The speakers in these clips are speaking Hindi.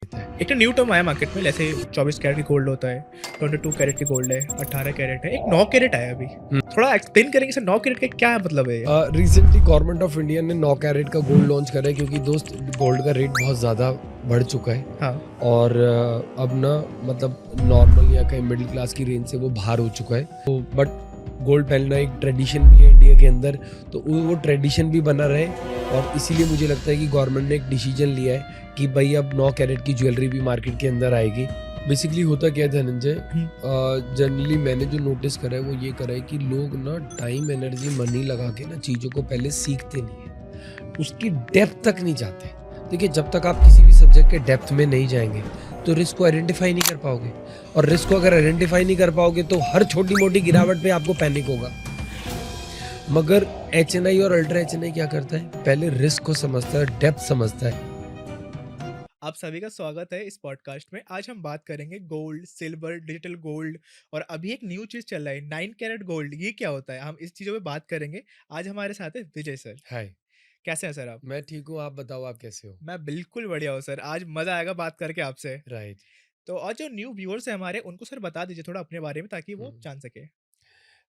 देता है। एक तो न्यू टर्म आया मार्केट में, जैसे 24 कैरेट की गोल्ड होता है, 22 कैरेट की गोल्ड है, 18 कैरेट है, एक 9 कैरेट आया अभी। हुँ। थोड़ा एक्सप्लेन करेंगे सर 9 कैरेट का क्या मतलब है ये? रिसेंटली गवर्नमेंट ऑफ इंडिया ने 9 कैरेट का गोल्ड लॉन्च करा है क्योंकि दोस्त गोल्ड का रेट बहुत ज़्यादा बढ़ चुका है हाँ, और अब ना मतलब नॉर्मल या कहीं मिडिल क्लास की रेंज से वो बाहर हो चुका है। तो बट गोल्ड पहनना एक ट्रेडिशन भी है इंडिया के अंदर, तो वो ट्रेडिशन भी बना रहे और इसीलिए मुझे लगता है कि गवर्नमेंट ने एक डिसीजन लिया है कि भई अब 9 कैरेट की ज्वेलरी भी मार्केट के अंदर आएगी। बेसिकली होता क्या है धनंजय, हुँ, जनरली मैंने जो नोटिस करा है वो ये करा है कि लोग ना टाइम, एनर्जी, मनी लगा के ना चीज़ों को पहले सीखते नहीं है, उसकी डेप्थ तक नहीं जाते। देखिए, जब तक आप किसी भी सब्जेक्ट के डेप्थ में नहीं जाएँगे, तो रिस्क को आइडेंटिफ़ाई नहीं कर पाओगे और रिस्क को अगर आइडेंटिफ़ाई नहीं कर पाओगे तो हर छोटी-मोटी गिरावट पे आपको पैनिक होगा। मगर एचएनआई और अल्ट्रा एचएनआई क्या करता है, पहले रिस्क को समझता है, डेप्थ समझता है। आप सभी का स्वागत है इस पॉडकास्ट में। आज हम बात करेंगे गोल्ड, सिल्वर, डिजिटल गोल्ड और अभी एक न्यू चीज़ चल रहा है 9 कैरेट गोल्ड, ये क्या होता है? हम इस चीज़ों पे बात करेंगे। आज हमारे साथ है विजय सर। हाय, कैसे हैं सर आप? मैं ठीक हूँ, आप बताओ आप कैसे हो? मैं बिल्कुल बढ़िया हूँ सर। आज मज़ा आएगा बात करके आपसे। राइट। तो और जो न्यू व्यूअर्स हैं हमारे, उनको सर बता दीजिए थोड़ा अपने बारे में ताकि वो हुँ। जान सकें।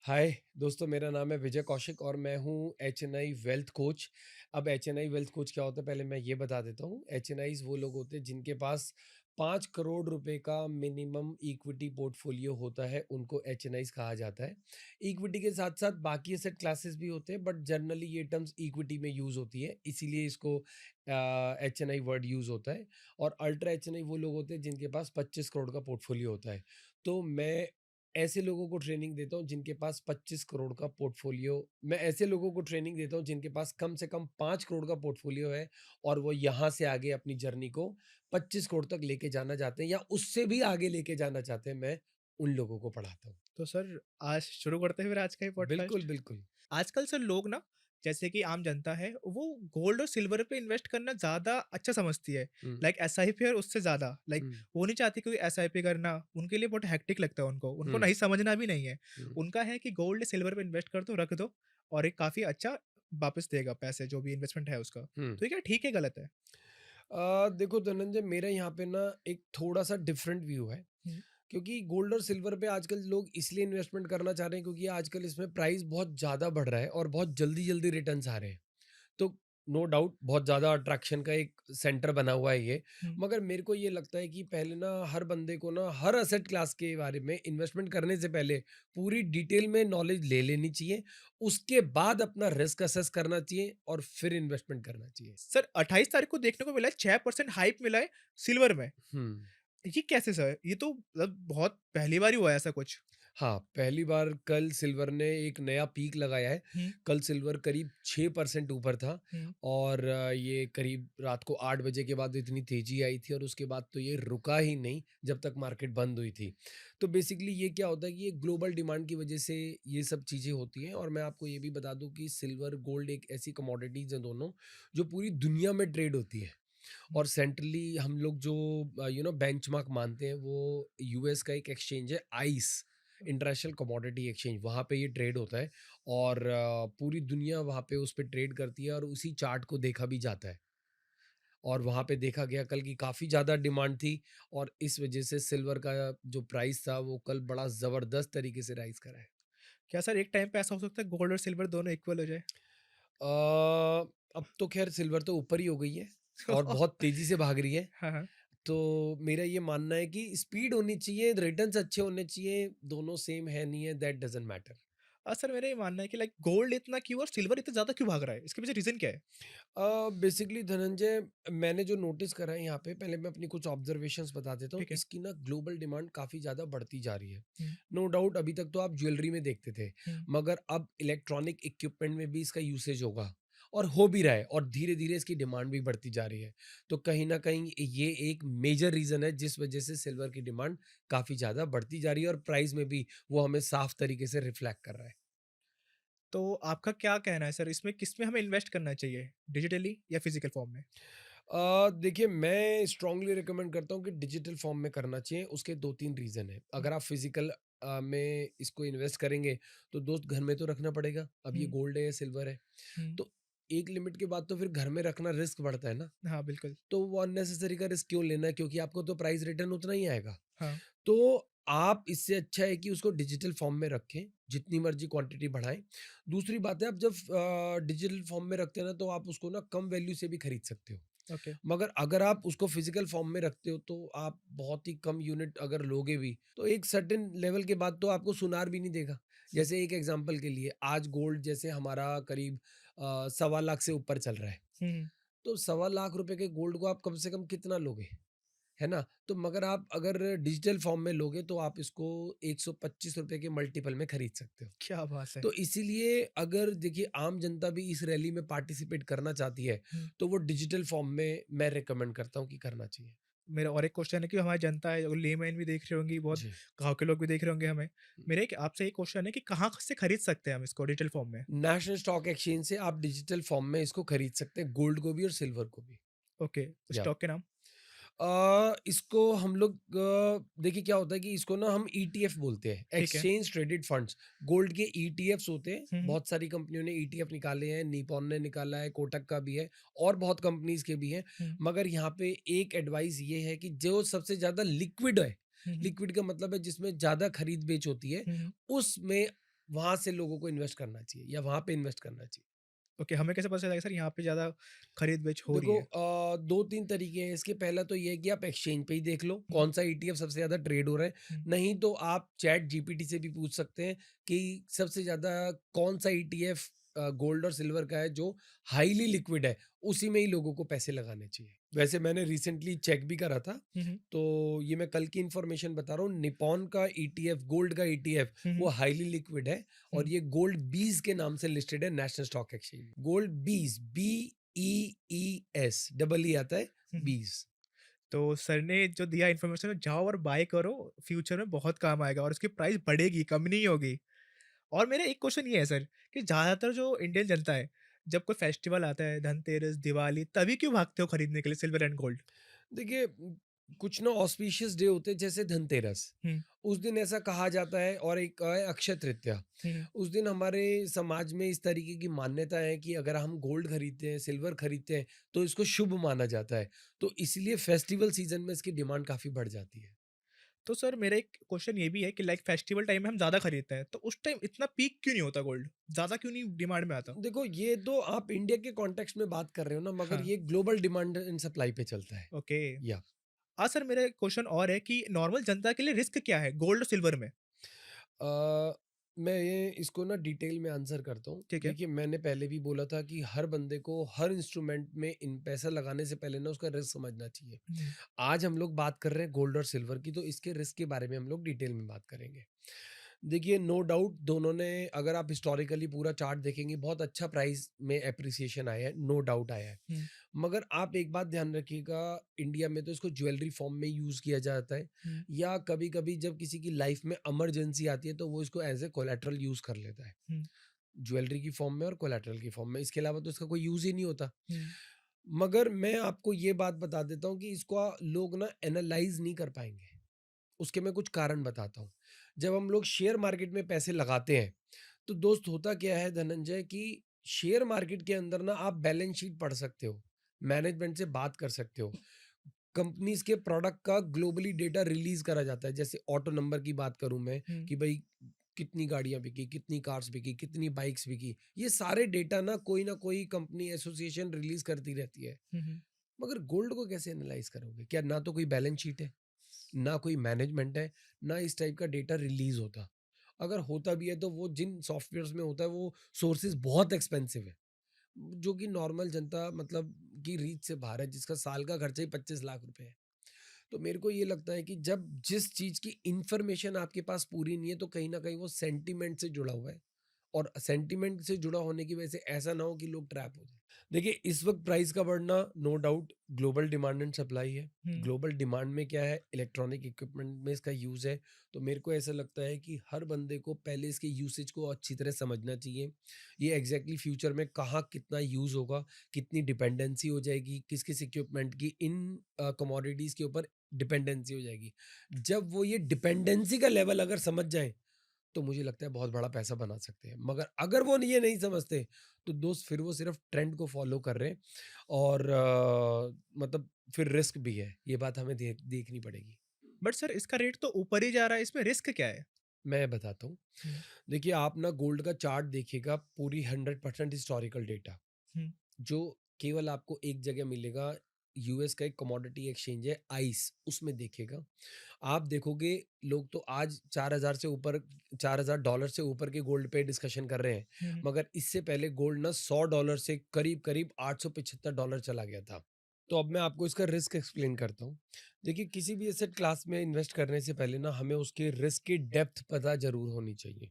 हाय दोस्तों, मेरा नाम है विजय कौशिक और मैं हूँ एचएनआई वेल्थ कोच। अब एचएनआई वेल्थ कोच क्या होता है पहले मैं ये बता देता हूँ। एचएनआईज़ वो लोग होते हैं जिनके पास 5 करोड़ रुपए का मिनिमम इक्विटी पोर्टफोलियो होता है, उनको एचएनआईज़ कहा जाता है। इक्विटी के साथ-साथ बाकी एसेट क्लासेस भी होते हैं बट जनरली ये टर्म्स इक्विटी में यूज़ होती है, इसीलिए इसको एचएनआई वर्ड यूज़ होता है। और अल्ट्रा एचएनआई वो लोग होते हैं जिनके पास 25 करोड़ का पोर्टफोलियो होता है। तो मैं ऐसे लोगों को ट्रेनिंग देता हूँ जिनके पास 25 करोड़ का पोर्टफोलियो, मैं ऐसे लोगों को ट्रेनिंग देता हूँ जिनके पास कम से कम 5 करोड़ का पोर्टफोलियो है और वो यहाँ से आगे अपनी जर्नी को 25 करोड़ तक लेके जाना चाहते हैं या उससे भी आगे लेके जाना चाहते हैं, मैं उन लोगों को पढ़ाता हूँ। तो सर आज शुरू करते हैं फिर आज का ये बिल्कुल, पॉडकास्ट। बिल्कुल। आजकल सर लोग ना, जैसे कि आम जनता है, वो गोल्ड और सिल्वर पे इन्वेस्ट करना ज़्यादा अच्छा समझती है। हुँ, लाइक एसआईपी और उससे ज़्यादा लाइक हुँ, वो नहीं चाहती कोई एसआईपी करना, उनके लिए बहुत हेक्टिक लगता है उनको, उनको हुँ, नहीं समझना भी नहीं है। हुँ, उनका है कि गोल्ड सिल्वर पे इन्वेस्ट कर दो, रख दो और एक काफ़ी अच्छा वापस देगा पैसे जो भी इन्वेस्टमेंट है उसका। हुँ। तो ये क्या ठीक है, गलत है? देखो धनंजय, मेरा यहाँ पे ना एक थोड़ा-सा डिफरेंट व्यू है। हुँ, क्योंकि गोल्ड और सिल्वर पे आजकल लोग इसलिए इन्वेस्टमेंट करना चाह रहे हैं क्योंकि आजकल इसमें प्राइस बहुत ज़्यादा बढ़ रहा है और बहुत जल्दी-जल्दी रिटर्न्स आ रहे हैं। तो नो डाउट बहुत ज़्यादा अट्रैक्शन का एक सेंटर बना हुआ है ये। हुँ। मगर मेरे को ये लगता है कि पहले ना हर बंदे को ना हर एसेट क्लास के बारे में इन्वेस्टमेंट करने से पहले पूरी डिटेल में नॉलेज ले लेनी चाहिए। उसके बाद अपना रिस्क असेस करना चाहिए और फिर इन्वेस्टमेंट करना चाहिए। सर 28 तारीख को देखने को मिला है 6% हाइप मिला है सिल्वर में। हुँ। ये कैसे सर? ये तो मतलब बहुत पहली बार ही हुआ है ऐसा कुछ। हाँ, पहली बार कल सिल्वर ने एक नया पीक लगाया है। हुँ, कल सिल्वर करीब 6% ऊपर था हुँ। और ये करीब रात को 8 बजे के बाद इतनी तेज़ी आई थी और उसके बाद तो ये रुका ही नहीं जब तक मार्केट बंद हुई थी। तो बेसिकली ये क्या होता है कि ये ग्लोबल डिमांड की वज़ह से ये सब चीज़ें होती हैं और मैं आपको ये भी बता दूँ कि सिल्वर, गोल्ड एक ऐसी कमोडिटीज़ हैं दोनों, जो पूरी दुनिया में ट्रेड होती है। हुँ, और सेंट्रली हम लोग जो बेंचमार्क मानते हैं वो यूएस का एक एक्सचेंज है आइस, इंटरनेशनल कमोडिटी एक्सचेंज, वहाँ पे ये ट्रेड होता है और पूरी दुनिया वहाँ पे उस पे ट्रेड करती है और उसी चार्ट को देखा भी जाता है और वहाँ पे देखा गया कल की काफ़ी ज़्यादा डिमांड थी और इस वजह से सिल्वर का जो प्राइस था वो कल बड़ा ज़बरदस्त तरीके से राइज करा है। क्या सर एक टाइम पे ऐसा हो सकता है गोल्ड और सिल्वर दोनों इक्वल हो जाए? अब तो खैर सिल्वर तो ऊपर ही हो गई है और बहुत तेज़ी से भाग रही है। हाँ, हाँ। तो मेरा ये मानना है कि स्पीड होनी चाहिए, रिटर्न्स अच्छे होने चाहिए, दोनों सेम है नहीं है दैट डज़न्ट मैटर। सर मेरा ये मानना है कि लाइक गोल्ड इतना क्यों और सिल्वर इतना ज़्यादा क्यों भाग रहा है? इसके पीछे रीज़न क्या है? बेसिकली धनंजय, मैंने जो नोटिस करा है यहाँ पे, पहले मैं अपनी कुछ ऑब्जर्वेशंस बता देता हूँ। ठीक है। इसकी ना ग्लोबल डिमांड काफ़ी ज़्यादा बढ़ती जा रही है। हुँ, नो डाउट अभी तक तो आप ज्वेलरी में देखते थे, हुँ। मगर अब इलेक्ट्रॉनिक इक्विपमेंट में भी इसका यूसेज होगा और हो भी रहा है और धीरे-धीरे इसकी डिमांड भी बढ़ती जा रही है। तो कहीं न कहीं ये एक मेजर रीज़न है जिस वजह से सिल्वर की डिमांड काफ़ी ज़्यादा बढ़ती जा रही है और प्राइस में भी वो हमें साफ तरीके से रिफ्लेक्ट कर रहा है। तो आपका क्या कहना है सर, इसमें किसमें हमें इन्वेस्ट करना चाहिए? डिजिटली या फिज़िकल फॉर्म में? देखिए, मैं स्ट्रांगली रिकमेंड करता हूँ कि डिजिटल फॉर्म में करना चाहिए। उसके 2-3 रीज़न हैं। हुँ, अगर आप फिज़िकल में इसको इन्वेस्ट करेंगे, तो दोस्त घर में तो रखना पड़ेगा। अब ये हुँ, गोल्ड है या सिल्वर है। हुँ, तो एक लिमिट के बाद तो फिर घर में रखना रिस्क बढ़ता है ना। हाँ, बिल्कुल। तो वो अननेसेसरी का रिस्क क्यों लेना है, क्योंकि आपको तो प्राइस रिटर्न उतना ही आएगा। हाँ, तो आप इससे अच्छा है कि उसको डिजिटल फॉर्म में रखें, जितनी मर्ज़ी क्वांटिटी बढ़ाएँ। दूसरी बात है, आप जब डिजिटल फॉर्म में रखते हैं ना, तो आप उसको ना कम वैल्यू से भी खरीद सकते हो। ओके। मगर अगर आप उसको फिज़िकल फॉर्म में रखते हो, तो आप बहुत ही कम यूनिट अगर लोगे भी, तो एक सर्टेन लेवल के बाद तो आपको सुनार भी नहीं देगा। हुँ, जैसे एक एग्ज़ाम्पल के लिए, आज गोल्ड जैसे हमारा करीब सवा लाख से ऊपर चल रहा है। हुँ, हुँ। तो सवा लाख रुपए के गोल्ड को आप कम से कम कितना लोगे? है ना? तो मगर आप अगर डिजिटल फॉर्म में लोगे, तो आप इसको ₹125 के मल्टीपल में खरीद सकते हो। क्या बात है! तो इसीलिए अगर देखिए आम जनता भी इस रैली में पार्टिसिपेट करना चाहती है, हुँ। तो वो डिजिटल फॉर्म में मैं रिकमेंड करता हूँ कि करना चाहिए। मेरा और एक क्वेश्चन है कि हमारी जनता है, लेमैन भी देख रही होंगी, बहुत जी। गाँव के लोग भी देख रहे होंगे हमें। मेरा एक आपसे एक क्वेश्चन है कि कहाँ से खरीद सकते हैं हम इसको डिजिटल फॉर्म में? नेशनल स्टॉक एक्सचेंज से आप डिजिटल फॉर्म में इसको खरीद सकते हैं, गोल्ड को भी और सिल्वर को भी। ओके, या स्टॉक के नाम? इसको हम लोग देखिए क्या होता है कि इसको ना हम ईटीएफ बोलते हैं, ठीक है। Exchange traded funds. गोल्ड के ईटीएफ्स होते हैं, हुँ, हुँ, बहुत सारी कंपनियों ने ईटीएफ निकाले हैं, निपॉन ने निकाला है, कोटक का भी है और बहुत कंपनीज के भी हैं। हुँ, मगर यहाँ पे एक एडवाइस ये है कि जो सबसे ज़्यादा लिक्विड है, हुँ, हुँ, लिक्विड का मतलब है जिसमें ज़्यादा खरीद बेच होती है, हुँ, हुँ। उसमें वहाँ से लोगों को इन्वेस्ट करना चाहिए या वहाँ पे इन्वेस्ट करना चाहिए। ओके, हमें कैसे पता चलेगा सर यहाँ पे ज़्यादा खरीद-बेच हो रही देखो है? 2-3 तरीके हैं इसके। पहला तो ये है कि आप एक्सचेंज पे ही देख लो, हुँ, कौन सा ईटीएफ सबसे ज़्यादा ट्रेड हो रहा है। हुँ। नहीं तो आप चैट जीपीटी से भी पूछ सकते हैं कि सबसे ज़्यादा कौन सा ईटीएफ गोल्ड और सिल्वर का है जो हाईली लिक्विड है, उसी में ही लोगों को पैसे लगाने चाहिए। वैसे मैंने रिसेंटली चेक भी करा था, हुँ, हुँ, तो ये मैं कल की इन्फॉर्मेशन बता रहा हूँ, निपॉन का ईटीएफ, गोल्ड का ईटीएफ, हुँ, वो हुँ, हाईली लिक्विड है और हुँ, ये गोल्ड बीज के नाम से लिस्टेड है नेशनल स्टॉक एक्सचेंज में। गोल्ड बीज, बीईईएस, डबल ई आता है, हुँ, हुँ। बीज। तो सर ने जो दिया इन्फॉर्मेशन जाओ और बाय करो, फ्यूचर में बहुत काम आएगा और उसकी प्राइस बढ़ेगी, कम नहीं होगी। और मेरा एक क्वेश्चन ये है सर कि ज़्यादातर जो इंडियन जनता है, जब कोई फेस्टिवल आता है, धनतेरस, दिवाली, तभी क्यों भागते हो खरीदने के लिए सिल्वर एंड गोल्ड? देखिए कुछ ना ऑस्पिशियस डे होते हैं, जैसे धनतेरस। हुँ, उस दिन ऐसा कहा जाता है, और एक है अक्षय तृतीया। हुँ, हुँ। उस दिन हमारे समाज में इस तरीके की मान्यता है कि अगर हम गोल्ड खरीदते हैं, सिल्वर खरीदते हैं, तो इसको शुभ माना जाता है। तो इसलिए फेस्टिवल सीजन में इसकी डिमांड काफ़ी बढ़ जाती है। तो सर मेरा एक क्वेश्चन ये भी है कि लाइक फेस्टिवल टाइम में हम ज़्यादा खरीदते हैं, तो उस टाइम इतना पीक क्यों नहीं होता गोल्ड? ज़्यादा क्यों नहीं डिमांड में आता? देखो ये तो आप इंडिया के कॉन्टेक्स्ट में बात कर रहे हो ना, मगर हाँ, ये ग्लोबल डिमांड एंड सप्लाई पे चलता है। ओके। या सर मेरा एक क्वेश्चन और है कि नॉर्मल जनता के लिए रिस्क क्या है गोल्ड और सिल्वर में? अ, मैं ये इसको ना डिटेल में आंसर करता हूँ। ठीक है। देखिए मैंने पहले भी बोला था कि हर बंदे को हर इंस्ट्रूमेंट में इन पैसा लगाने से पहले ना उसका रिस्क समझना चाहिए। हुँ, आज हम लोग बात कर रहे हैं गोल्ड और सिल्वर की, तो इसके रिस्क के बारे में हम लोग डिटेल में बात करेंगे। देखिए नो डाउट दोनों ने, अगर आप हिस्टोरिकली पूरा चार्ट देखेंगे, बहुत अच्छा प्राइस में एप्रिसिएशन आया है, नो डाउट आया है। हुँ, मगर आप एक बात ध्यान रखिएगा, इंडिया में तो इसको ज्वेलरी फॉर्म में यूज़ किया जाता है, हुँ, या कभी-कभी जब किसी की लाइफ में इमरजेंसी आती है, तो वो इसको एज़ ए कोलैटरल यूज़ कर लेता है। हुँ, ज्वेलरी की फॉर्म में और कोलैटरल की फॉर्म में, इसके अलावा तो इसका कोई यूज़ ही नहीं होता। हुँ, मगर मैं आपको ये बात बता देता हूँ कि इसको लोग ना एनालाइज़ नहीं कर पाएँगे। उसके मैं कुछ कारण बताता हूँ। जब हम लोग शेयर मार्केट में पैसे लगाते हैं, तो दोस्त होता क्या है धनंजय, कि शेयर मार्केट के अंदर ना आप बैलेंस शीट पढ़ सकते हो, मैनेजमेंट से बात कर सकते हो। कंपनीज़ के प्रोडक्ट का ग्लोबली डेटा रिलीज़ करा जाता है। जैसे ऑटो नंबर की बात करूँ मैं, हुँ, कि भई कितनी गाड़ियाँ बिकी, कितनी कार्स बिकी, कितनी बाइक्स बिकी। ये सारे डेटा ना कोई कंपनी एसोसिएशन रिलीज़ करती रहती है। हुँ, हुँ, मगर गोल्ड को कैसे एनालाइज़ करोगे? क्या ना तो कोई बैलेंस शीट है, ना कोई मैनेजमेंट है, ना इस टाइप का डेटा रिलीज़ होता। अगर होता भी है, तो वो जिन सॉफ्टवेयर्स में होता है, वो सोर्सेज़ बहुत एक्सपेंसिव है, जो कि नॉर्मल जनता मतलब की रीच से बाहर है, जिसका साल का खर्चा ही 25 लाख रुपए है। तो मेरे को ये लगता है कि जब जिस चीज़ की इन्फॉर्मेशन आपके पास पूरी नहीं है, तो कहीं न कहीं वो सेंटिमेंट से जुड़ा हुआ है, और सेंटिमेंट से जुड़ा होने की वजह से ऐसा ना हो कि लोग ट्रैप हो जाएँ। देखिए इस वक़्त प्राइस का बढ़ना no doubt global demand and supply है। हुँ, ग्लोबल डिमांड में क्या है, इलेक्ट्रॉनिक इक्विपमेंट में इसका यूज़ है। तो मेरे को ऐसा लगता है कि हर बंदे को पहले इसके यूसेज को अच्छी तरह समझना चाहिए। ये एग्ज़ैक्टली फ्यूचर में कहाँ कितना यूज़ होगा, कितनी डिपेंडेंसी हो जाएगी, किस-किस इक्विपमेंट की इन कमोडिटीज़ के ऊपर डिपेंडेंसी हो जाएगी। जब वो ये डिपेंडेंसी का लेवल अगर समझ जाएँ, तो मुझे लगता है बहुत बड़ा पैसा बना सकते हैं। मगर अगर वो ये नहीं समझते, तो दोस्त फिर वो सिर्फ़ ट्रेंड को फ़ॉलो कर रहे हैं और मतलब फिर रिस्क भी है। ये बात हमें देखनी पड़ेगी। बट सर इसका रेट तो ऊपर ही जा रहा है, इसमें रिस्क क्या है? मैं बताता हूँ। हुँ, देखिए, आप ना गोल्ड का चार्ट देखिएगा, पूरी 100% हिस्टोरिकल डेटा, हुँ, जो केवल आपको एक जगह मिलेगा। यूएस का एक कमोडिटी एक्सचेंज है आइस, उसमें देखिएगा। आप देखोगे लोग तो आज 4000 से ऊपर, $4000 से ऊपर के गोल्ड पे डिस्कशन कर रहे हैं। हुँ, हुँ। मगर इससे पहले गोल्ड ना $100 से करीब करीब $875 चला गया था। तो अब मैं आपको इसका रिस्क एक्सप्लेन करता हूँ। देखिए, किसी भी एसेट क्लास में इन्वेस्ट करने से पहले ना हमें उसके रिस्क की डेप्थ पता जरूर होनी चाहिए।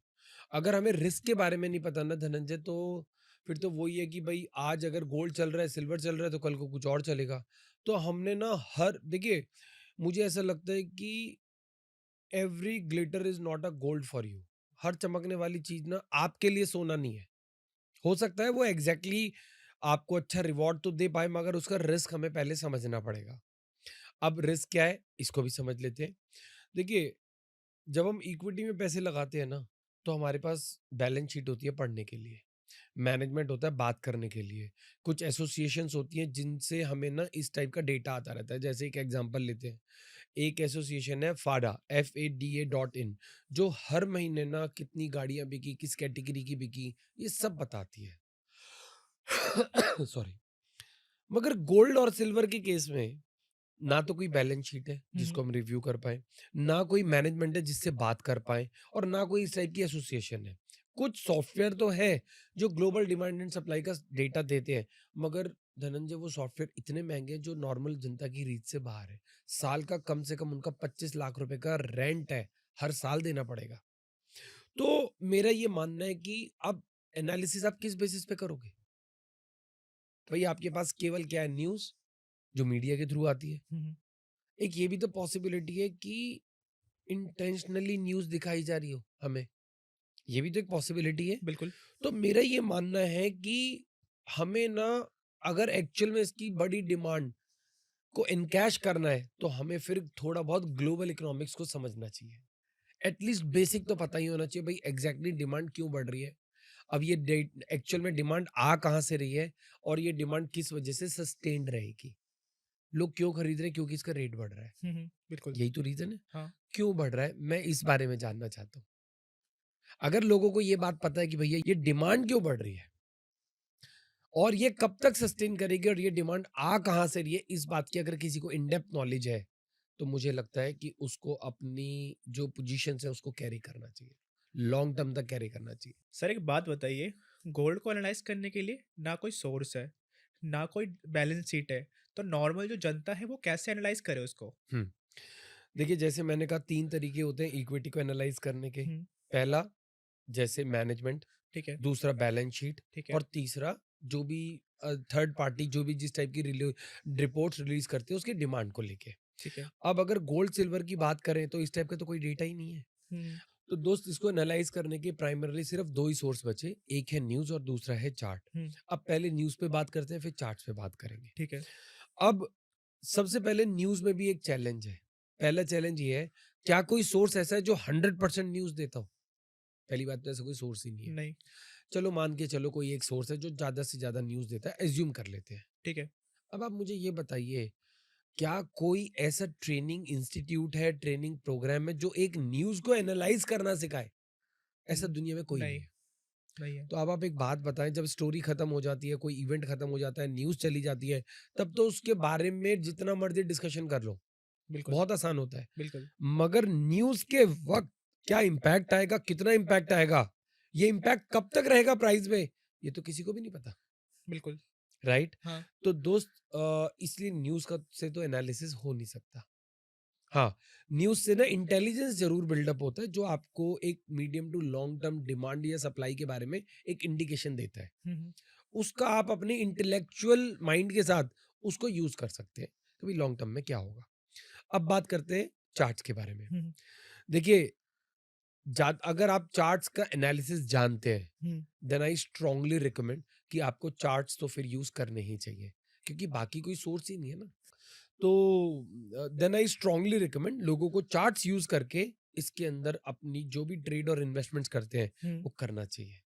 अगर हमें रिस्क के बारे में नहीं पता ना धनंजय, तो फिर तो वही है कि भाई आज अगर गोल्ड चल रहा है, सिल्वर चल रहा है, तो कल को कुछ और चलेगा। तो हमने ना हर देखिए, मुझे ऐसा लगता है कि every glitter is not a gold for you. हर चमकने वाली चीज ना आपके लिए सोना नहीं है। हो सकता है वो एग्जैक्टली आपको अच्छा रिवॉर्ड तो दे पाए, मगर उसका रिस्क हमें पहले समझना पड़ेगा। अब रिस्क क्या है, इसको भी समझ लेते हैं। देखिए, जब हम इक्विटी में पैसे लगाते हैं ना, तो हमारे पास बैलेंस शीट होती है पढ़ने के लिए, मैनेजमेंट होता है बात करने के लिए, कुछ एसोसिएशंस होती हैं जिनसे हमें ना इस टाइप का डेटा आता रहता है। जैसे एक एग्जांपल लेते हैं, एक एसोसिएशन है फाडा, FADA.in, जो हर महीने ना कितनी गाड़ियां बिकी, किस कैटेगरी की बिकी, ये सब बताती है। सॉरी। मगर गोल्ड और सिल्वर के केस में ना तो कोई बैलेंस शीट है हुँ, हुँ। जिसको हम रिव्यू कर पाए, ना कोई मैनेजमेंट है जिससे बात कर पाए, और ना कोई इस टाइप की एसोसिएशन है। कुछ सॉफ्टवेयर तो है जो ग्लोबल डिमांड एंड सप्लाई का डेटा देते हैं, मगर धनंजय वो सॉफ्टवेयर इतने महंगे हैं जो नॉर्मल जनता की रीच से बाहर है। साल का कम से कम उनका 25 लाख रुपए का रेंट है, हर साल देना पड़ेगा। तो मेरा ये मानना है कि अब एनालिसिस आप किस बेसिस पे करोगे? भाई आपके पास केवल क्या है, न्यूज़ जो मीडिया के थ्रू आती है। हुँ, हुँ। एक ये भी तो पॉसिबिलिटी है कि इंटेंशनली न्यूज़ दिखाई जा रही हो हमें, ये भी तो एक पॉसिबिलिटी है। बिल्कुल। तो मेरा ये मानना है कि हमें ना, अगर एक्चुअल में इसकी बड़ी डिमांड को इनकैश करना है, तो हमें फिर थोड़ा बहुत ग्लोबल इकोनॉमिक्स को समझना चाहिए। एटलीस्ट बेसिक तो पता ही होना चाहिए भाई एग्जैक्टली डिमांड क्यों बढ़ रही है। अब ये एक्चुअल में डिमांड आ कहाँ से रही है, और ये डिमांड किस वजह से सस्टेन्ड रहेगी। लोग क्यों खरीद रहे हैं, क्योंकि इसका रेट बढ़ रहा है। हुँ, हुँ। बिल्कुल। यही तो रीजन है। हाँ। क्यों बढ़ रहा है, मैं इस बारे में जानना चाहता हूँ। अगर लोगों को ये बात पता है कि भैया ये डिमांड क्यों बढ़ रही है और ये कब तक सस्टेन करेगी और ये डिमांड आ कहाँ से रही है, इस बात की अगर किसी को इन डेप्थ नॉलेज है, तो मुझे लगता है कि उसको अपनी जो पोजीशन है उसको कैरी करना चाहिए, लॉन्ग टर्म तक कैरी करना चाहिए। सर एक बात बताइए, गोल्ड को एनालाइज़ करने के लिए ना कोई सोर्स है, ना कोई बैलेंस शीट है, तो नॉर्मल जो जनता है वो कैसे एनालाइज़ करे उसको? हम्म देखिए, जैसे मैंने कहा, तीन तरीके होते हैं इक्विटी को एनालाइज करने के। हुँ, पहला, जैसे मैनेजमेंट, ठीक है, दूसरा बैलेंस शीट, ठीक है, और तीसरा जो भी थर्ड पार्टी जो भी जिस टाइप की रिपोर्ट्स रिलीज करते हैं उसकी डिमांड को लेके। ठीक है। अब अगर गोल्ड सिल्वर की बात करें तो इस टाइप का तो कोई डेटा ही नहीं है। हुँ, तो दोस्त, इसको एनालाइज करने के प्राइमरली सिर्फ दो ही सोर्स बचे, एक है न्यूज और दूसरा है चार्ट। हुँ, अब पहले न्यूज पे बात करते हैं, फिर चार्ट्स पे बात करेंगे। ठीक है। अब सबसे पहले न्यूज में भी एक चैलेंज है। पहला चैलेंज ये है, क्या कोई सोर्स ऐसा है जो 100% न्यूज देता हो? पहली बात तो ऐसा कोई सोर्स ही नहीं है। नहीं, चलो मान के चलो कोई एक सोर्स है जो ज्यादा से ज्यादा न्यूज देता है, एज्यूम कर लेते हैं। ठीक है। अब आप मुझे ये बताइए, क्या कोई ऐसा ट्रेनिंग इंस्टीट्यूट है, ट्रेनिंग प्रोग्राम है जो एक न्यूज को एनालाइज करना सिखाए? ऐसा हुँ, दुनिया में कोई नहीं नहीं, है। नहीं है। तो अब आप एक बात बताएं, जब स्टोरी खत्म हो जाती है, कोई इवेंट खत्म हो जाता है, न्यूज चली जाती है, तब तो उसके बारे में जितना मर्जी डिस्कशन कर लो, बिल्कुल, बहुत आसान होता है। बिल्कुल, मगर न्यूज के वक्त क्या इम्पैक्ट आएगा, कितना इम्पैक्ट आएगा, ये इम्पैक्ट कब तक रहेगा प्राइस में, ये तो किसी को भी नहीं पता। बिल्कुल। राइट। हाँ, तो दोस्त, इसलिए न्यूज का से तो एनालिसिस हो नहीं सकता। हाँ, न्यूज़ से ना इंटेलिजेंस ज़रूर बिल्डअप होता है, जो आपको एक medium to long term demand या सप्लाई के बारे में एक इंडिकेशन देता है। हुँ, हुँ, उसका आप अपने इंटेलेक्चुअल माइंड के साथ उसको यूज़ कर सकते हैं, कभी लॉन्ग टर्म में क्या होगा। अब बात करते हैं चार्ट्स के बारे में। हुँ, हुँ, देखिए, अगर आप चार्ट्स का एनालिसिस जानते हैं, हुँ, देन आई स्ट्रांगली रिकमेंड कि आपको चार्ट्स तो फिर यूज़ करने ही चाहिए, क्योंकि बाकी कोई सोर्स ही नहीं है ना। तो देन आई स्ट्रांगली रिकमेंड लोगों को चार्ट्स यूज करके इसके अंदर अपनी जो भी ट्रेड और इन्वेस्टमेंट्स करते हैं हुँ, वो करना चाहिए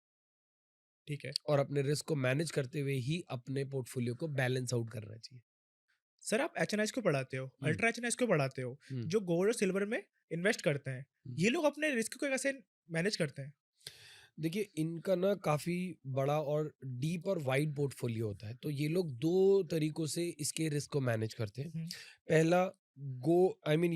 ठीक है। और अपने रिस्क को मैनेज करते हुए ही अपने पोर्टफोलियो को बैलेंस आउट करना चाहिए। सर आप एचएनआईज़ क्यों पढ़ाते हो? हुँ, अल्ट्रा एचएनआईज़ क्यों पढ़ाते हो? हुँ, जो गोल्ड और सिल्वर में इन्वेस्ट करते हैं, हुँ। ये लोग अपने रिस्क को कैसे मैनेज करते हैं? देखिए इनका ना काफ़ी बड़ा और डीप और वाइड पोर्टफोलियो होता है। तो ये लोग 2 तरीकों से इसके रिस्क को मैनेज करते हैं। हुँ, पहला गो आई मीन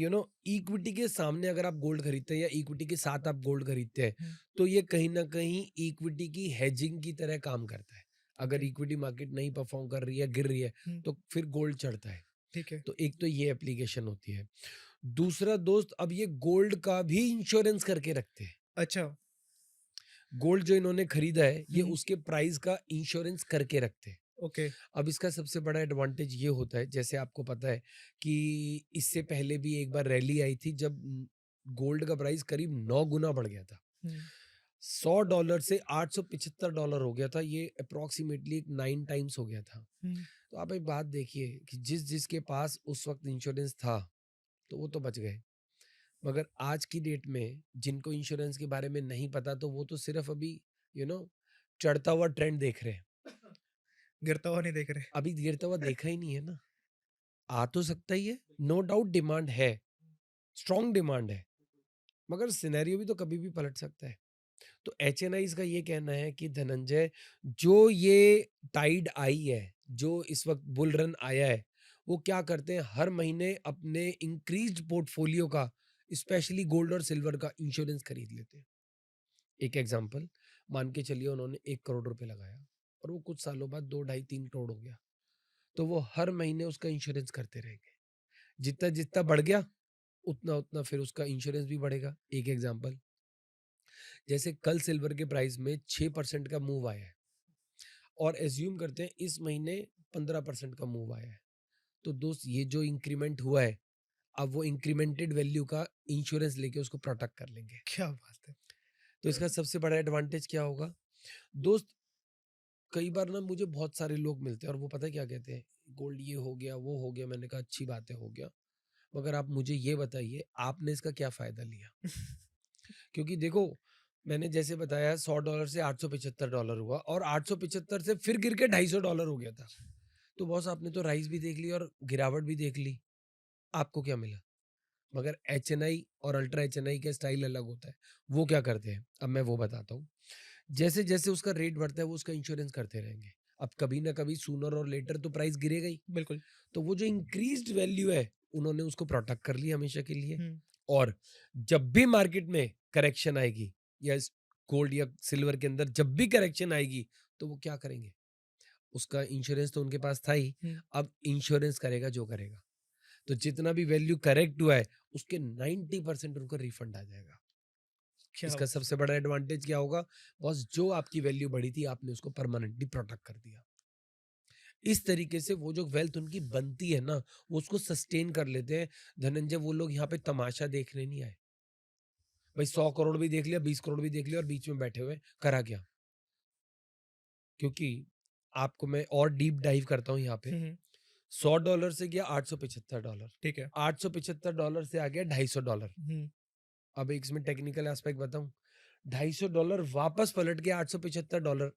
इक्विटी के सामने अगर आप गोल्ड खरीदते हैं या इक्विटी के साथ आप गोल्ड खरीदते हैं, हुँ, तो ये कहीं न कहीं इक्विटी की हेजिंग की तरह काम करता है। अगर ओके। इक्विटी मार्केट नहीं परफ़ॉर्म कर रही है, गिर रही है, हुँ, तो फिर गोल्ड चढ़ता है। ठीक है। तो एक तो ये एप्लीकेशन होती है। दूसरा दोस्त अब ये गोल्ड का भी इंश्योरेंस करके रखते हैं। अच्छा। गोल्ड जो इन्होंने खरीदा है, ये हुँ, उसके प्राइस का इंश्योरेंस करके रखते हैं। ओके। अब इसका सबसे बड़ा एडवांटेज ये होता है, जैसे आपको पता है कि इससे पहले भी एक बार रैली आई थी जब गोल्ड का प्राइस करीब 9 गुना बढ़ गया था। हुँ, $100 से $875 हो गया था, ये अप्रॉक्सिमेटली 9 टाइम्स हो गया था। हुँ, तो आप एक बात देखिए कि जिसके पास उस वक़्त इंश्योरेंस था, तो वो तो बच गए। मगर आज की डेट में जिनको इंश्योरेंस के बारे में नहीं पता, तो वो तो सिर्फ़ अभी यू नो चढ़ता हुआ ट्रेंड देख रहे हैं। गिरता हुआ नहीं देख रहे। अभी गिरता हुआ देखा ही नहीं है ना। आ तो सकता ही है, नो डाउट डिमांड है, स्ट्रॉन्ग डिमांड है, मगर सिनेरियो भी तो कभी भी पलट सकता है। तो एचएनआईज़ का ये कहना है कि धनंजय, जो ये टाइड आई है, जो इस वक़्त बुल रन आया है, वो क्या करते हैं हर महीने अपने इंक्रीज़्ड पोर्टफोलियो का, स्पेशली गोल्ड और सिल्वर का इंश्योरेंस खरीद लेते हैं। एक एग्ज़ाम्पल मान के चलिए उन्होंने 1 करोड़ रुपए लगाया और वो कुछ सालों बाद 2 ढाई 3 करोड़ हो गया। तो वो हर महीने उसका इंश्योरेंस करते रहेंगे। जितना-जितना बढ़ गया, उतना-उतना फिर उसका इंश्योरेंस भी बढ़ेगा। एक एग्ज़ाम्पल, जैसे कल सिल्वर के प्राइस में 6% का मूव आया है और एज़्यूम करते हैं इस महीने 15% का मूव आया है। तो दोस्त ये जो इंक्रीमेंट हुआ है, अब वो इंक्रीमेंटेड वैल्यू का इंश्योरेंस लेके उसको प्रोटेक्ट कर लेंगे। क्या बात है! तो इसका सबसे बड़ा एडवांटेज क्या होगा? दोस्त कई बार ना मुझे बहुत सारे लोग मिलते हैं और वो पता है क्या कहते हैं? गोल्ड ये हो गया, वो हो गया। मैंने कहा अच्छी बात है, हो गया। मगर आप मुझे ये बताइए आपने इसका क्या फ़ायदा लिया? क्योंकि देखो, मैंने जैसे बताया $100 से $875 हुआ और 875 से फिर गिर के $250 हो गया था। तो बॉस आपने तो राइज़ भी देख ली और गिरावट भी देख ली, आपको क्या मिला? मगर एचएनआई और अल्ट्रा एचएनआई का स्टाइल अलग होता है। वो क्या करते हैं, अब मैं वो बताता हूँ। जैसे-जैसे उसका रेट बढ़ता है वो उसका इंश्योरेंस करते रहेंगे। अब कभी ना कभी सूनर और लेटर तो प्राइस गिरेगा ही। बिल्कुल। तो वो जो इंक्रीज़्ड वैल्यू है, उन्होंने उसको प्रोटेक्ट कर लिया हमेशा के लिए। हुँ, और जब भी मार्केट में करेक्शन आएगी या इस गोल्ड या सिल्वर के अंदर जब भी करेक्शन आएगी, तो वो क्या करेंगे? उसका इंश्योरेंस तो उनके पास था ही, हुँ, अब इंश्योरेंस करेगा जो करेगा। तो जितना भी वैल्यू करेक्ट हुआ है, उसके 90% उनको रिफंड आ जाएगा। क्या इसका बात सबसे है! बड़ा एडवांटेज क्या होगा? बॉस जो आपकी वैल्यू बढ़ी थी, आपने उसको परमानेंटली प्रोटेक्ट कर दिया। इस तरीके से वो जो वेल्थ उनकी बनती है ना, वो उसको सस्टेन कर लेते हैं। धनंजय वो लोग यहाँ पे तमाशा देखने नहीं आए। भाई 100 करोड़ भी देख लिया, 20 करोड़ भी देख लिया और बीच में बैठे हुए, करा क्या? क्योंकि आपको मैं और डीप डाइव करता हूँ यहाँ पे। हुँ, हुँ, $100 से गया $875, ठीक है। $875 से आ गया $250। हुँ, अब एक इसमें टेक्निकल एस्पेक्ट बताऊँ, $250 वापस पलट के $875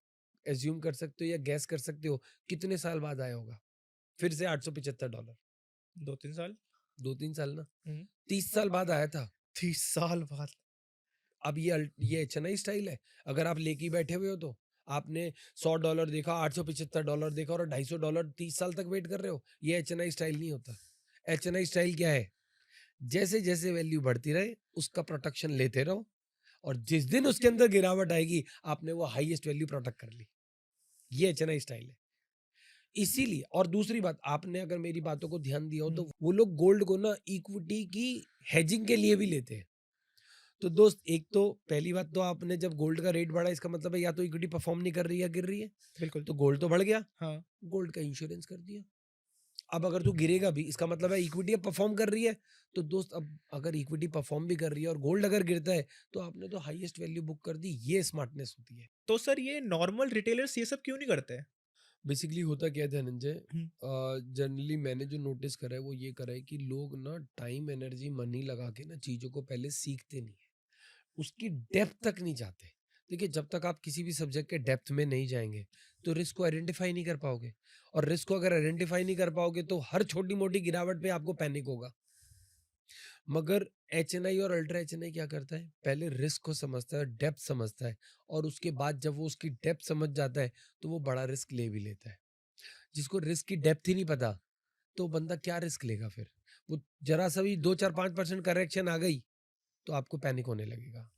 एज़्यूम कर सकते हो या गेस कर सकते हो कितने साल बाद आया होगा? फिर से $875, 2-3 साल? 2-3 साल ना, हुँ, 30 साल बाद आया था। 30 साल बाद। अब ये चेन्नई स्टाइल है। अगर आप लेके ही बैठे हुए हो तो आपने $100 देखा, $875 देखा और $250 30 साल तक वेट कर रहे हो। ये एचएनआई स्टाइल नहीं होता। एचएनआई स्टाइल क्या है? जैसे-जैसे वैल्यू बढ़ती रहे, उसका प्रोटेक्शन लेते रहो और जिस दिन उसके अंदर गिरावट आएगी, आपने वो हाईएस्ट वैल्यू प्रोटेक्ट कर ली। ये एचएनआई स्टाइल है। इसीलिए और दूसरी बात, आपने अगर मेरी बातों को ध्यान दिया हो हुँ, तो वो लोग गोल्ड को ना इक्विटी की हेजिंग के लिए भी लेते हैं। तो दोस्त एक तो पहली बात तो आपने जब गोल्ड का रेट बढ़ा इसका मतलब है या तो इक्विटी परफॉर्म नहीं कर रही है या गिर रही है। बिल्कुल। तो गोल्ड तो बढ़ गया, हाँ, गोल्ड का इंश्योरेंस कर दिया। अब अगर तू गिरेगा भी इसका मतलब है इक्विटी अब परफॉर्म कर रही है। तो दोस्त अब अगर इक्विटी परफॉर्म भी कर रही है और गोल्ड अगर गिरता है तो आपने तो हाईएस्ट वैल्यू बुक कर दी। ये स्मार्टनेस होती है। तो सर ये नॉर्मल रिटेलर्स ये सब क्यों नहीं करते? बेसिकली होता क्या है धनंजय, हुँ, जनरली मैंने जो नोटिस करा है वो ये करा है कि लोग ना टाइम एनर्जी मनी लगा के ना चीज़ों को पहले सीखते नहीं है, उसकी डेप्थ तक नहीं जाते। देखिए, जब तक आप किसी भी सब्जेक्ट के डेप्थ में नहीं जाएंगे तो रिस्क को आइडेंटिफाई नहीं कर पाओगे, और रिस्क को अगर आइडेंटिफाई नहीं कर पाओगे तो हर छोटी मोटी गिरावट पे आपको पैनिक होगा। मगर एचएनआई और अल्ट्रा एचएनआई क्या करता है, पहले रिस्क को समझता है, डेप्थ समझता है, और उसके बाद जब वो उसकी डेप्थ समझ जाता है तो वो बड़ा रिस्क ले भी लेता है। जिसको रिस्क की डेप्थ ही नहीं पता, तो बंदा क्या रिस्क लेगा फिर? वो जरा सा भी 2-4-5% करेक्शन आ गई, तो आपको पैनिक होने लगेगा।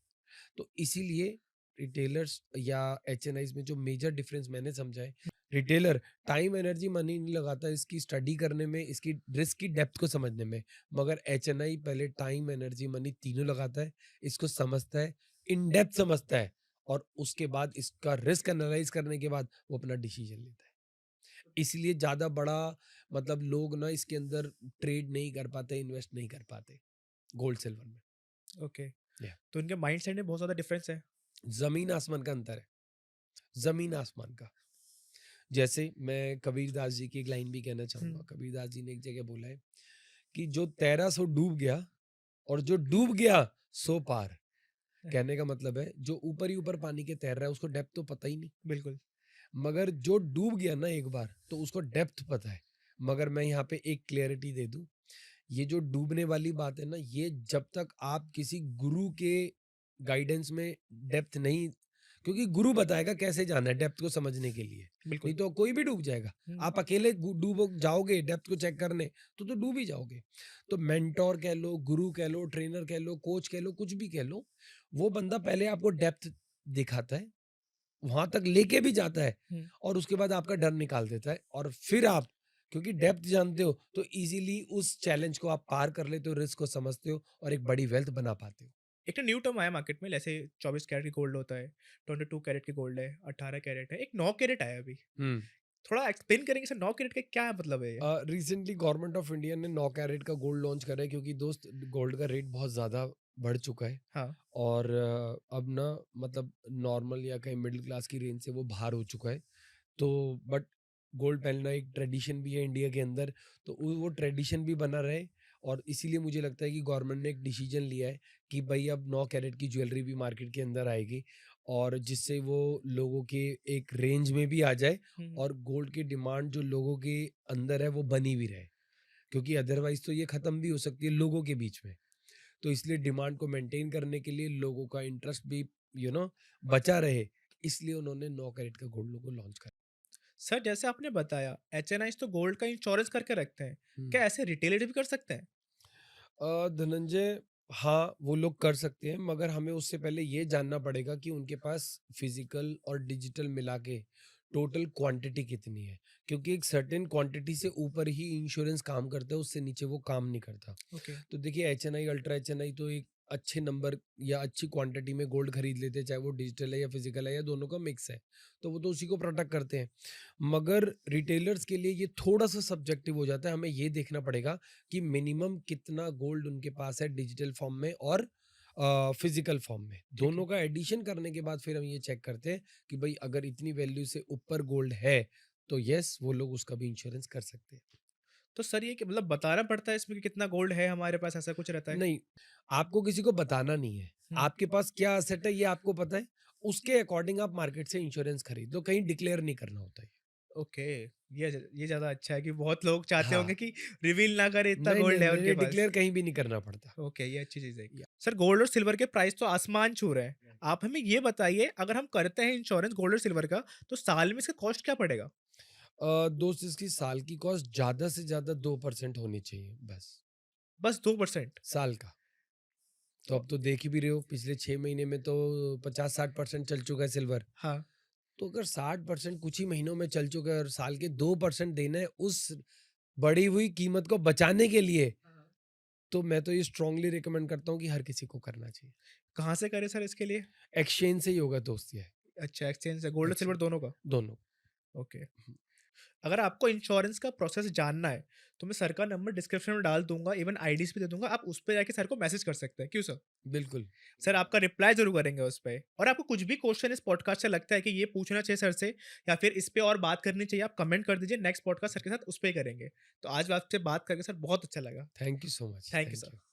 तो इसीलिए रिटेलर्स या एचएनआईज़ में जो मेजर डिफरेंस मैंने समझा है, रिटेलर टाइम, एनर्जी, मनी नहीं लगाता इसकी स्टडी करने में, इसकी रिस्क की डेप्थ को समझने में। मगर एचएनआई पहले टाइम, एनर्जी, मनी तीनों लगाता है, इसको समझता है, इन डेप्थ समझता है, और उसके बाद इसका रिस्क एनालाइज़ करने के बाद वो अपना डिसीजन लेता है। इसलिए ज़्यादा बड़ा मतलब लोग ना इसके अंदर ट्रेड नहीं कर पाते, इन्वेस्ट नहीं कर पाते गोल्ड सिल्वर में। ओके। या तो इनके माइंडसेट में बहुत ज़्यादा डिफरेंस है। ज़मीन आसमान का अंतर है, ज़मीन आसमान का। जैसे मैं कबीरदास जी की एक लाइन भी कहना हुँ, चाहूँगा। कबीरदास जी ने एक जगह बोला है कि जो तैरा सो डूब गया, और जो डूब गया सो पार। कहने का मतलब है जो ऊपर ही ऊपर पानी के तैर रहा है उसको डेप्थ तो पता ही नहीं, बिल्कुल। मगर जो डूब गया ना एक बार तो उसको डेप्थ पता है। मगर मैं यहाँ पे एक क्लैरिटी दे दूं, ये जो डूबने वाली बात है ना, ये जब तक आप किसी गुरु के गाइडेंस में डेप्थ नहीं, क्योंकि गुरु बताएगा कैसे जाना है डेप्थ को समझने के लिए, नहीं बिल्कुल। तो कोई भी डूब जाएगा। हुँ, आप अकेले डूबो जाओगे डेप्थ को चेक करने, तो डूब ही जाओगे। तो मेंटोर कह लो, गुरु कह लो, ट्रेनर कह लो, कोच कह लो, कुछ भी कह लो, वो बंदा पहले आपको डेप्थ दिखाता है, वहां तक लेके भी जाता है, हुँ। और उसके बाद आपका डर निकाल देता है, और फिर आप क्योंकि डेप्थ जानते हो तो इजीली उस चैलेंज को आप पार कर लेते हो, रिस्क को समझते हो, और एक बड़ी वेल्थ बना पाते हो। एक तो न्यू टर्म आया मार्केट में, जैसे 24 कैरेट की गोल्ड होता है, 22 कैरेट की गोल्ड है, 18 कैरेट है, एक 9 कैरेट आया अभी। हम्म। थोड़ा एक्सप्लेन करेंगे सर 9 कैरेट का क्या मतलब है ये? रिसेंटली गवर्नमेंट ऑफ इंडिया ने 9 कैरेट का गोल्ड लॉन्च करा है, क्योंकि दोस्त गोल्ड का रेट बहुत ज़्यादा बढ़ चुका है, हाँ, और अब ना मतलब नॉर्मल या कहीं मिडिल क्लास की रेंज से वो बाहर हो चुका है। तो बट गोल्ड पहनना एक ट्रेडिशन भी है इंडिया के अंदर, तो वो ट्रेडिशन भी बना रहे, और इसीलिए मुझे लगता है कि गवर्नमेंट ने एक डिसीजन लिया है कि भाई अब 9 कैरेट की ज्वेलरी भी मार्केट के अंदर आएगी, और जिससे वो लोगों के एक रेंज में भी आ जाए, हुँ। और गोल्ड की डिमांड जो लोगों के अंदर है वो बनी भी रहे, क्योंकि अदरवाइज तो ये खत्म भी हो सकती है लोगों के बीच में। तो इसलिए डिमांड को मेंटेन करने के लिए लोगों का इंटरेस्ट भी बचा रहे, इसलिए उन्होंने 9 कैरेट का गोल्ड लोगो लॉन्च करा। सर जैसे आपने बताया एचएनआईज़ तो गोल्ड का इंश्योरेंस करके रखते हैं। हम्म। क्या ऐसे रिटेलर भी कर सकते हैं? धनंजय, हाँ, वो लोग कर सकते हैं, मगर हमें उससे पहले ये जानना पड़ेगा कि उनके पास फिजिकल और डिजिटल मिला के टोटल क्वांटिटी कितनी है, क्योंकि एक सर्टेन क्वांटिटी से ऊपर ही इंश्योरेंस काम करता है, उससे नीचे वो काम नहीं करता। ओके, तो देखिए, एचएनआई, अल्ट्रा एचएनआई तो एक अच्छे नंबर या अच्छी क्वांटिटी में गोल्ड खरीद लेते हैं, चाहे वो डिजिटल है या फिजिकल है या दोनों का मिक्स है, तो वो तो उसी को प्रोटेक्ट करते हैं। मगर रिटेलर्स के लिए ये थोड़ा सा सब्जेक्टिव हो जाता है, हमें ये देखना पड़ेगा कि मिनिमम कितना गोल्ड उनके पास है डिजिटल फॉर्म में और फिजिकल फॉर्म में, ठीक दोनों है। का एडिशन करने के बाद फिर हम ये चेक करते हैं कि भाई अगर इतनी वैल्यू से ऊपर गोल्ड है तो यस, वो लोग उसका भी इंश्योरेंस कर सकते हैं। तो सर ये कि मतलब बताना पड़ता है इसमें कि कितना गोल्ड है हमारे पास, ऐसा कुछ रहता है? नहीं, आपको किसी को बताना नहीं है, हुँ, आपके पास क्या असेट है ये आपको पता है, उसके अकॉर्डिंग आप मार्केट से इंश्योरेंस खरीद लो, कहीं डिक्लेयर नहीं करना होता है। ओके। ये ज़्यादा अच्छा है कि बहुत लोग चाहते हाँ, होंगे कि रिवील ना करें इतना नहीं नहीं गोल्ड है नहीं उनके नहीं, पास। डिक्लेयर कहीं भी नहीं करना पड़ता। ओके, ये अच्छी चीज़ है एक। सर गोल्ड और सिल्वर के प्राइस तो आसमान छू रहे हैं। आप हमें ये बताइए अगर हम करते हैं इंश्योरेंस गोल्ड और सिल्वर का तो साल में इसका कॉस्ट क्या पड़ेगा? दोस्त, इसकी साल की कॉस्ट ज़्यादा से ज़्यादा 2% होनी चाहिए बस, बस 2%? साल का। तो अब तो देख ही भी रहे हो, पिछले 6 महीने में तो 50-60% चल चुका है सिल्वर। हाँ। तो अगर 60% कुछ ही महीनों में चल चुका है और साल के 2% देना है उस बढ़ी हुई कीमत को बचाने के लिए, तो मैं तो ये स्ट्रांगली रिकमेंड करता हूँ कि हर किसी को करना चाहिए। कहाँ से करें सर इसके लिए? एक्सचेंज से ही होगा दोस्त ये, अच्छा एक्सचेंज से गोल्ड और सिल्वर एक्सचेंज, दोनों का? दोनों। ओके। अगर आपको इंश्योरेंस का प्रोसेस जानना है, तो मैं सर का नंबर डिस्क्रिप्शन में डाल दूँगा, इवन आईडीज़ भी दे दूँगा, आप उस पे जाके सर को मैसेज कर सकते हैं। क्यों सर? बिल्कुल। सर आपका रिप्लाई ज़रूर करेंगे उस पे। और आपको कुछ भी क्वेश्चन इस पॉडकास्ट से लगता है कि ये पूछना चाहिए सर से या फिर इस पे और बात करनी चाहिए, आप कमेंट कर दीजिए, नेक्स्ट पॉडकास्ट सर के साथ उस पे ही करेंगे। तो आज आपसे बात करके सर बहुत अच्छा लगा। Thank you so much. Thank you thank sir. You.